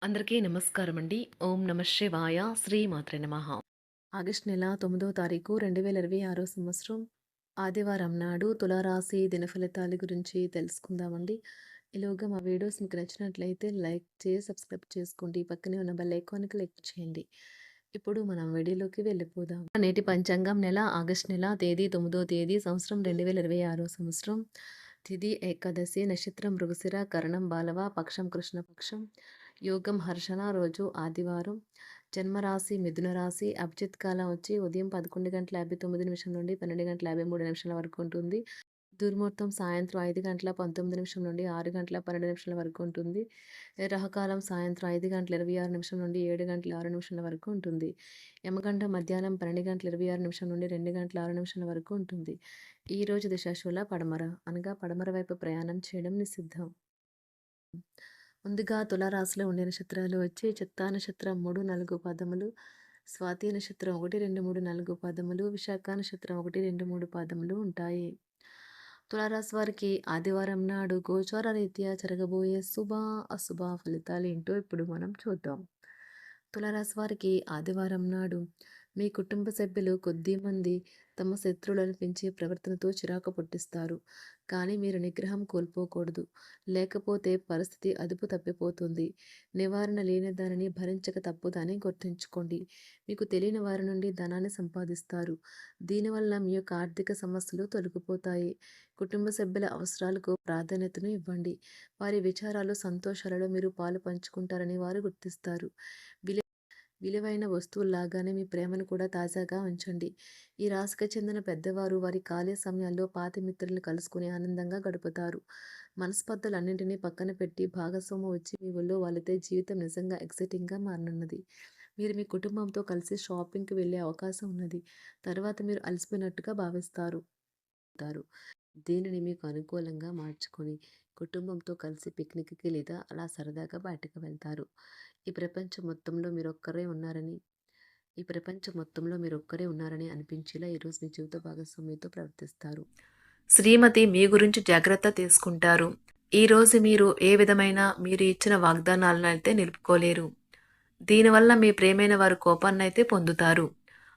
అందరికీ నమస్కారం అండి. ఓం నమ శివాయ. శ్రీమాత్రే నమః. ఆగస్టు నెల 9వ తారీఖు 2026 సంవత్సరం ఆదివారం నాడు తులారాశి దినఫలితాల గురించి తెలుసుకుందామండి. ఈలోగా మా వీడియోస్ మీకు నచ్చినట్లయితే లైక్ చేసి సబ్స్క్రైబ్ చేసుకోండి. పక్కనే ఉన్న బెల్ ఐకాన్‌ని క్లిక్ చేయండి. ఇప్పుడు మనం వీడియోలోకి వెళ్ళిపోదాం. నేటి పంచాంగం నెల ఆగస్టు నెల తేదీ 9వ తేదీ సంవత్సరం 2026 సంవత్సరం తిథి ఏకాదశి నక్షత్రం మృగశిర కరణం బాలవ పక్షం కృష్ణపక్షం యోగం హర్షణ రోజు ఆదివారం జన్మరాశి మిథున రాశి అభిజిత్ కాలం వచ్చి ఉదయం 11:59 నుండి 12:53 వరకు ఉంటుంది. దుర్ముహూర్తం సాయంత్రం 5:19 నుండి 6:12 వరకు ఉంటుంది. రాహుకాలం సాయంత్రం 5:26 నుండి 7:06 వరకు ఉంటుంది. యమగంట మధ్యాహ్నం 12:26 నుండి 2:06 వరకు ఉంటుంది. ఈరోజు దిశాశూల పడమర అనగా పడమర వైపు ప్రయాణం చేయడం నిషిద్ధం. ముందుగా తులారాశిలో ఉండే నక్షత్రాలు వచ్చి చిత్తా నక్షత్రం 3, 4 పాదములు, స్వాతి నక్షత్రం 1, 2, 3, 4 పాదములు, విశాఖ నక్షత్రం 1, 2, 3 పాదములు ఉంటాయి. తులారాశి వారికి ఆదివారం నాడు గోచార రీత్యా జరగబోయే శుభ అశుభ ఫలితాలు ఏంటో ఇప్పుడు మనం చూద్దాం. తులారాశి వారికి ఆదివారం నాడు మీ కుటుంబ సభ్యులు కొద్దిమంది తమ శత్రువులను పెంచే ప్రవర్తనతో చిరాకు పుట్టిస్తారు. కానీ మీరు నిగ్రహం కోల్పోకూడదు. లేకపోతే పరిస్థితి అదుపు తప్పిపోతుంది. నివారణ లేని దానిని భరించక తప్పుదని గుర్తుంచుకోండి. మీకు తెలియని వారి నుండి ధనాన్ని సంపాదిస్తారు. దీనివల్ల మీ యొక్క ఆర్థిక సమస్యలు తొలగిపోతాయి. కుటుంబ సభ్యుల అవసరాలకు ప్రాధాన్యతను ఇవ్వండి. వారి విచారాలు సంతోషాలలో మీరు పాలు పంచుకుంటారని వారు గుర్తిస్తారు. విలువైన వస్తువుల్లాగానే మీ ప్రేమను కూడా తాజాగా ఉంచండి. ఈ రాశికి చెందిన పెద్దవారు వారి ఖాళీ సమయాల్లో పాత మిత్రులను కలుసుకుని ఆనందంగా గడుపుతారు. మనస్పర్ధలన్నింటినీ పక్కన పెట్టి భాగస్వామి వచ్చి మీ ఒళ్ళో వాలితే జీవితం నిజంగా ఎక్సైటింగ్గా మారనున్నది. మీరు మీ కుటుంబంతో కలిసి షాపింగ్కి వెళ్ళే అవకాశం ఉన్నది. తర్వాత మీరు అలసిపోయినట్టుగా భావిస్తారు. దీనిని మీకు అనుకూలంగా మార్చుకొని కుటుంబంతో కలిసి పిక్నిక్కి లేదా అలా సరదాగా బయటకు వెళ్తారు. ఈ ప్రపంచం మొత్తంలో మీరొక్కరే ఉన్నారని అనిపించేలా ఈరోజు మీ జీవిత భాగస్వామితో ప్రవర్తిస్తారు. శ్రీమతి మీ గురించి జాగ్రత్త తీసుకుంటారు. ఈరోజు మీరు ఏ విధమైన మీరు ఇచ్చిన వాగ్దానాలను అయితే నిలుపుకోలేరు. దీనివల్ల మీ ప్రేమైన వారు కోపాన్నైతే పొందుతారు.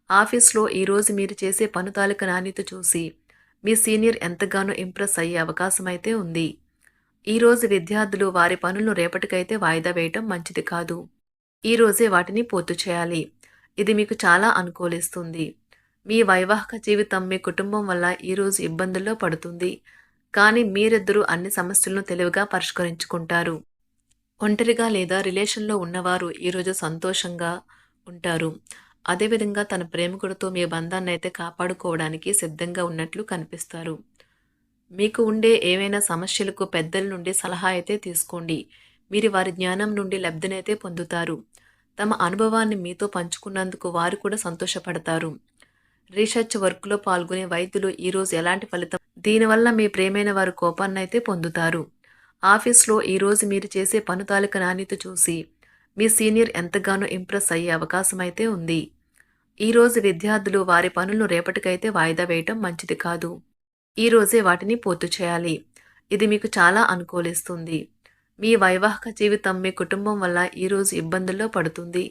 ఆఫీస్లో ఈరోజు మీరు చేసే పను తాలూకా నాణ్యత చూసి మీ సీనియర్ ఎంతగానో ఇంప్రెస్ అయ్యే అవకాశం అయితే ఉంది. ఈరోజు విద్యార్థులు వారి పనులను రేపటికైతే వాయిదా వేయటం మంచిది కాదు. ఈరోజే వాటిని పూర్తి చేయాలి. ఇది మీకు చాలా అనుకూలిస్తుంది. మీ వైవాహిక జీవితం మీ కుటుంబం వల్ల ఈరోజు ఇబ్బందుల్లో పడుతుంది. కానీ మీరిద్దరూ అన్ని సమస్యలను తెలివిగా పరిష్కరించుకుంటారు. ఒంటరిగా లేదా రిలేషన్లో ఉన్నవారు ఈరోజు సంతోషంగా ఉంటారు. అదేవిధంగా తన ప్రేమికుడితో మీ బంధాన్ని అయితే కాపాడుకోవడానికి సిద్ధంగా ఉన్నట్లు కనిపిస్తారు. మీకు ఉండే ఏవైనా సమస్యలకు పెద్దల నుండి సలహా అయితే తీసుకోండి. మీరు వారి జ్ఞానం నుండి లబ్ధినైతే పొందుతారు. తమ అనుభవాన్ని మీతో పంచుకున్నందుకు వారు కూడా సంతోషపడతారు. రీసెర్చ్ వర్క్లో పాల్గొనే వైద్యులు ఈరోజు ఎలాంటి ఫలితం దీనివల్ల మీ ప్రేమైన వారు కోపాన్నైతే పొందుతారు. ఆఫీస్లో ఈరోజు మీరు చేసే పను తాలూకా నాణ్యత చూసి మీ సీనియర్ ఎంతగానో ఇంప్రెస్ అయ్యే అవకాశం అయితే ఉంది. ఈరోజు విద్యార్థులు వారి పనులను రేపటికైతే వాయిదా వేయటం మంచిది కాదు. ఈరోజే వాటిని పూర్తి చేయాలి. ఇది మీకు చాలా అనుకూలిస్తుంది. మీ వైవాహిక జీవితం మీ కుటుంబం వల్ల ఈరోజు ఇబ్బందుల్లో పడుతుంది.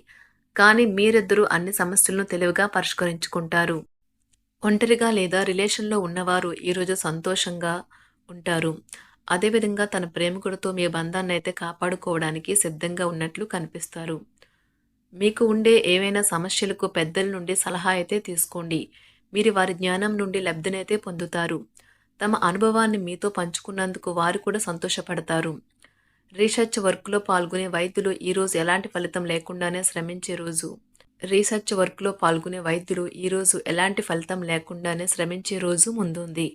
కానీ మీరిద్దరూ అన్ని సమస్యలను తెలివిగా పరిష్కరించుకుంటారు. ఒంటరిగా లేదా రిలేషన్లో ఉన్నవారు ఈరోజు సంతోషంగా ఉంటారు. అదేవిధంగా తన ప్రేమికుడితో మీ బంధాన్ని అయితే కాపాడుకోవడానికి సిద్ధంగా ఉన్నట్లు కనిపిస్తారు. మీకు ఉండే ఏవైనా సమస్యలకు పెద్దల నుండి సలహా అయితే తీసుకోండి. మీరు వారి జ్ఞానం నుండి లబ్ధినైతే పొందుతారు. తమ అనుభవాన్ని మీతో పంచుకున్నందుకు వారు కూడా సంతోషపడతారు. రీసెర్చ్ వర్క్లో పాల్గొనే వైద్యులు ఈరోజు ఎలాంటి ఫలితం లేకుండానే శ్రమించే రోజు ముందుంది.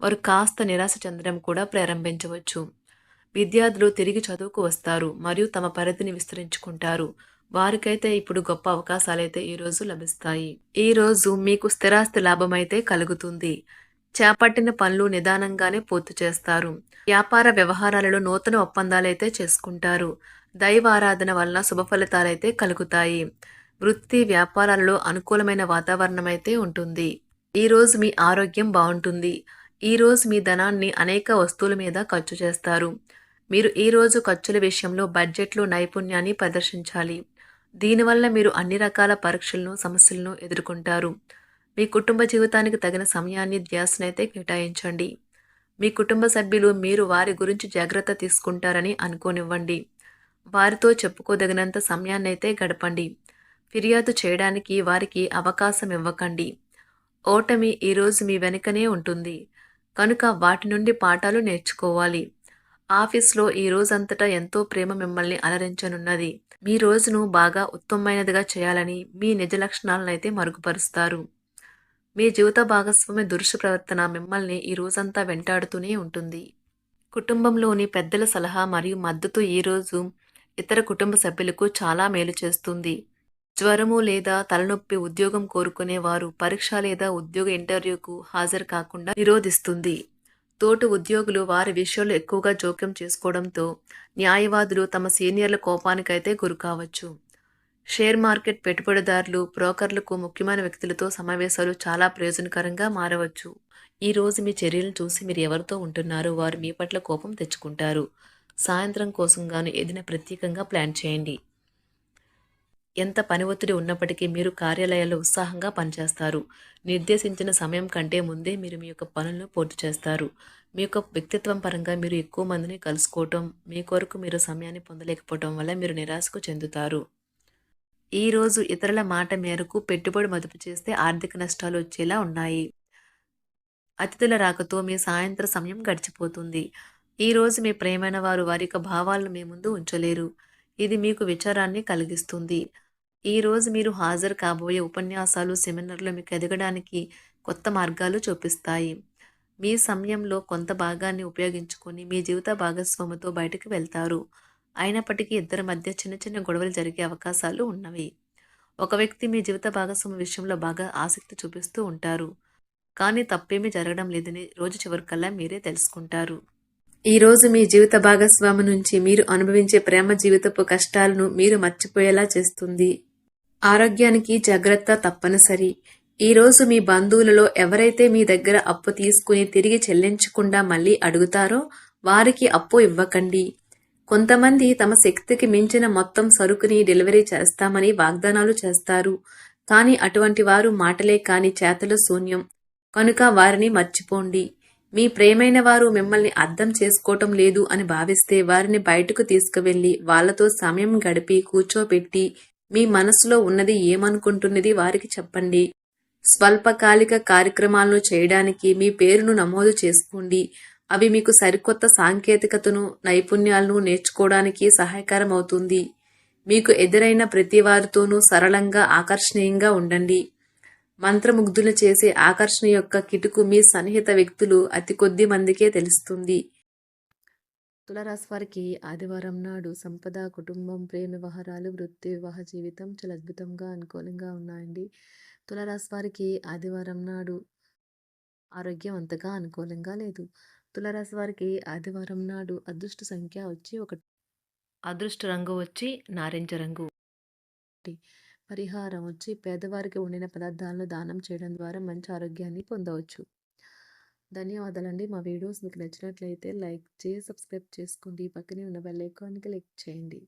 వారు కాస్త నిరాశ చెందడం కూడా ప్రారంభించవచ్చు. విద్యార్థులు తిరిగి చదువుకు వస్తారు మరియు తమ పరిధిని విస్తరించుకుంటారు. వారికైతే ఇప్పుడు గొప్ప అవకాశాలైతే ఈరోజు లభిస్తాయి. ఈరోజు మీకు స్థిరాస్తి లాభమైతే కలుగుతుంది. చేపట్టిన పనులు నిదానంగానే పూర్తి చేస్తారు. వ్యాపార వ్యవహారాలలో నూతన ఒప్పందాలైతే చేసుకుంటారు. దైవ ఆరాధన వలన శుభ ఫలితాలైతే కలుగుతాయి. వృత్తి వ్యాపారాలలో అనుకూలమైన వాతావరణం అయితే ఉంటుంది. ఈరోజు మీ ఆరోగ్యం బాగుంటుంది. ఈరోజు మీ ధనాన్ని అనేక వస్తువుల మీద ఖర్చు చేస్తారు. మీరు ఈరోజు ఖర్చుల విషయంలో బడ్జెట్లో నైపుణ్యాన్ని ప్రదర్శించాలి. దీనివల్ల మీరు అన్ని రకాల పరీక్షలను, సమస్యలను ఎదుర్కొంటారు. మీ కుటుంబ జీవితానికి తగిన సమయాన్ని, ధ్యాసనైతే కేటాయించండి. మీ కుటుంబ సభ్యులు మీరు వారి గురించి జాగ్రత్త తీసుకుంటారని అనుకోనివ్వండి. వారితో చెప్పుకోదగినంత సమయాన్నైతే గడపండి. ఫిర్యాదు చేయడానికి వారికి అవకాశం ఇవ్వకండి. ఓటమి ఈరోజు మీ వెనుకనే ఉంటుంది. కనుక వాటి నుండి పాఠాలు నేర్చుకోవాలి. ఆఫీస్‌లో ఈ రోజంతటా ఎంతో ప్రేమ మిమ్మల్ని అలరించనున్నది. మీ రోజును బాగా ఉత్తమమైనదిగా చేయాలని మీ నిజ లక్షణాలనైతే మరుగుపరుస్తారు. మీ జీవిత భాగస్వామి దురుసు ప్రవర్తన మిమ్మల్ని ఈ రోజంతా వెంటాడుతూనే ఉంటుంది. కుటుంబంలోని పెద్దల సలహా మరియు మద్దతు ఈరోజు ఇతర కుటుంబ సభ్యులకు చాలా మేలు చేస్తుంది. జ్వరము లేదా తలనొప్పి ఉద్యోగం కోరుకునేవారు పరీక్ష లేదా ఉద్యోగ ఇంటర్వ్యూకు హాజరు కాకుండా నిరోధిస్తుంది. తోటి ఉద్యోగులు వారి విషయాల్లో ఎక్కువగా జోక్యం చేసుకోవడంతో న్యాయవాదులు తమ సీనియర్ల కోపానికైతే గురికావచ్చు. షేర్ మార్కెట్ పెట్టుబడిదారులు, బ్రోకర్లకు ముఖ్యమైన వ్యక్తులతో సమావేశాలు చాలా ప్రయోజనకరంగా మారవచ్చు. ఈ రోజు మీ చర్యలను చూసి మీరు ఎవరితో ఉంటున్నారో వారు మీ పట్ల కోపం తెచ్చుకుంటారు. సాయంత్రం కోసం గాను ఏదైనా ప్రత్యేకంగా ప్లాన్ చేయండి. ఎంత పని ఒత్తిడి ఉన్నప్పటికీ మీరు కార్యాలయాల్లో ఉత్సాహంగా పనిచేస్తారు. నిర్దేశించిన సమయం కంటే ముందే మీరు మీ యొక్క పనులను పూర్తి చేస్తారు. మీ యొక్క వ్యక్తిత్వం పరంగా మీరు ఎక్కువ మందిని కలుసుకోవటం, మీ కొరకు మీరు సమయాన్ని పొందలేకపోవటం వల్ల మీరు నిరాశకు చెందుతారు. ఈరోజు ఇతరుల మాట మేరకు పెట్టుబడి మదుపు చేస్తే ఆర్థిక నష్టాలు వచ్చేలా ఉన్నాయి. అతిథుల రాకతో మీ సాయంత్ర సమయం గడిచిపోతుంది. ఈరోజు మీ ప్రియమైన వారు వారి యొక్క భావాలను మీ ముందు ఉంచలేరు. ఇది మీకు విచారాన్ని కలిగిస్తుంది. ఈరోజు మీరు హాజరు కాబోయే ఉపన్యాసాలు, సెమినార్లు మీకు ఎదగడానికి కొత్త మార్గాలు చూపిస్తాయి. మీ సమయంలో కొంత భాగాన్ని ఉపయోగించుకొని మీ జీవిత భాగస్వామితో బయటకు వెళ్తారు. అయినప్పటికీ ఇద్దరి మధ్య చిన్న చిన్న గొడవలు జరిగే అవకాశాలు ఉన్నవి. ఒక వ్యక్తి మీ జీవిత భాగస్వామి విషయంలో బాగా ఆసక్తి చూపిస్తూ ఉంటారు. కానీ తప్పేమీ జరగడం లేదని రోజు చివరికల్లా మీరే తెలుసుకుంటారు. ఈరోజు మీ జీవిత భాగస్వామి నుంచి మీరు అనుభవించే ప్రేమ జీవితపు కష్టాలను మీరు మర్చిపోయేలా చేస్తుంది. ఆరోగ్యానికి జాగ్రత్త తప్పనిసరి. ఈరోజు మీ బంధువులలో ఎవరైతే మీ దగ్గర అప్పు తీసుకుని తిరిగి చెల్లించకుండా మళ్ళీ అడుగుతారో వారికి అప్పు ఇవ్వకండి. కొంతమంది తమ శక్తికి మించిన మొత్తం సరుకుని డెలివరీ చేస్తామని వాగ్దానాలు చేస్తారు. కానీ అటువంటి వారు మాటలే కాని చేతలు శూన్యం. కనుక వారిని మర్చిపోండి. మీ ప్రియమైన వారు మిమ్మల్ని అర్థం చేసుకోవటం లేదు అని భావిస్తే వారిని బయటకు తీసుకువెళ్ళి వాళ్లతో సమయం గడిపి కూర్చోబెట్టి మీ మనసులో ఉన్నది ఏమనుకుంటున్నది వారికి చెప్పండి. స్వల్పకాలిక కార్యక్రమాలను చేయడానికి మీ పేరును నమోదు చేసుకోండి. అవి మీకు సరికొత్త సాంకేతికతను, నైపుణ్యాలను నేర్చుకోవడానికి సహాయకరం అవుతుంది. మీకు ఎదురైన ప్రతి వారితోనూ సరళంగా, ఆకర్షణీయంగా ఉండండి. మంత్రముగ్ధులు చేసే ఆకర్షణ యొక్క కిటుకు మీ సన్నిహిత వ్యక్తులు అతి కొద్ది మందికే తెలుస్తుంది. తులారాశి వారికి ఆదివారం నాడు సంపద, కుటుంబం, ప్రేమ వ్యవహారాలు, వృత్తి, వివాహ జీవితం చాలా అద్భుతంగా, అనుకూలంగా ఉన్నాయండి. తులారాశి వారికి ఆదివారం నాడు ఆరోగ్యం అంతగా అనుకూలంగా లేదు. తులారాశి వారికి ఆదివారం నాడు అదృష్ట సంఖ్య వచ్చి ఒకటి, అదృష్ట రంగు వచ్చి నారింజ రంగు. పరిహారం వచ్చి పేదవారికి వండిన పదార్థాలను దానం చేయడం ద్వారా మంచి ఆరోగ్యాన్ని పొందవచ్చు. ధన్యవాదాలండి. మా వీడియోస్ మీకు నచ్చినట్లయితే లైక్ చేసి సబ్స్క్రైబ్ చేసుకోండి. పక్కనే ఉన్న బెల్ ఐకాన్కి క్లిక్ చేయండి.